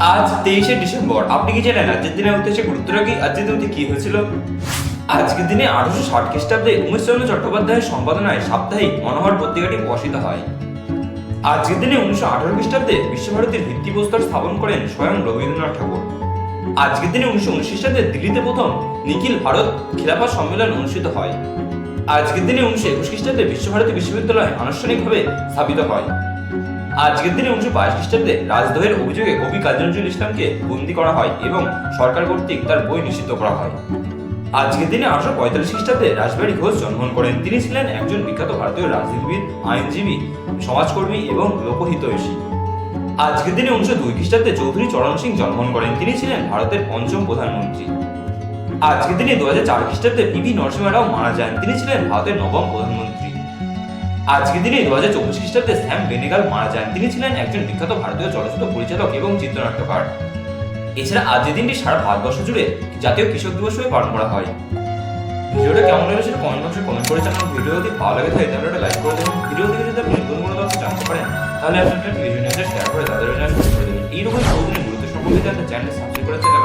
আজ 23শে ডিসেম্বর। আপনি কি জানেন আজকের দিনের উদ্দেশ্যে গুরুত্বটা কি? আজকের দিনে কি হয়েছিল? আজকের দিনে 1860 খ্রিস্টাব্দে উমেশচন্দ্র চট্টোপাধ্যায়ের সম্পাদনায় সাপ্তাহিক মনোহর পত্রিকাটি প্রকাশিত হয়। আজকের দিনে 1918 খ্রিস্টাব্দে বিশ্বভারতীর ভিত্তিপ্রস্তর স্থাপন করেন স্বয়ং রবীন্দ্রনাথ ঠাকুর। আজকের দিনে 1919 খ্রিস্টাব্দে দিল্লিতে প্রথম নিখিল ভারত খেলাফত সম্মেলন অনুষ্ঠিত হয়। আজকের দিনে 1921 খ্রিস্টাব্দে বিশ্বভারতী বিশ্ববিদ্যালয় আনুষ্ঠানিকভাবে স্থাপিত হয়। আজকের দিনে 1922 খ্রিস্টাব্দে রাজদ্রোহের অভিযোগে কবি কাজী নজরুল ইসলামকে বন্দী করা হয় এবং সরকার কর্তৃক তার বই নিষিদ্ধ করা হয়। আজকের দিনে 1845 খ্রিস্টাব্দে রাসবিহারী ঘোষ জন্মগ্রহণ করেন। তিনি ছিলেন একজন বিখ্যাত ভারতীয় রাজনীতিবিদ, আইনজীবী, সমাজকর্মী এবং লোকহিতৈষী। আজকের দিনে 1902 খ্রিস্টাব্দে চৌধুরী চরণ সিং জন্মগ্রহণ করেন। তিনি ছিলেন ভারতের পঞ্চম প্রধানমন্ত্রী। আজকের দিনে 2004 খ্রিস্টাব্দে পিভি নরসিংহ রাও মারা যান। তিনি ছিলেন ভারতের নবম প্রধানমন্ত্রী। আজকের দিনে 2024 খ্রিস্টাব্দে স্যাম বেনেগাল মারা যান। তিনি ছিলেন একজন বিখ্যাত ভারতীয় চলচ্চিত্র পরিচালক এবং চিত্রনাট্যকার। এছাড়া আজকের দিনটি সারা ভারতবর্ষ জুড়ে জাতীয় কৃষক দিবস হিসেবে পালন করা হয়। ভিডিওটা কেমন লাগলো সেটা কমেন্ট বক্সে কমেন্ট করে জানান। ভিডিও যদি ভালো লাগে থাকে তাহলে একটা লাইক করে দেবেন। ভিডিও থেকে যদি আপনি নতুন কোনো তথ্য জানতে পারেন তাহলে আপনার টিভি জুনিয়রদের শেয়ার করে তাদের জন্য করে দেবেন। এইরকম প্রতিদিনের গুরুত্ব সম্পর্কে জানতে চ্যানেল সাবস্ক্রাইব করে চ্যানেল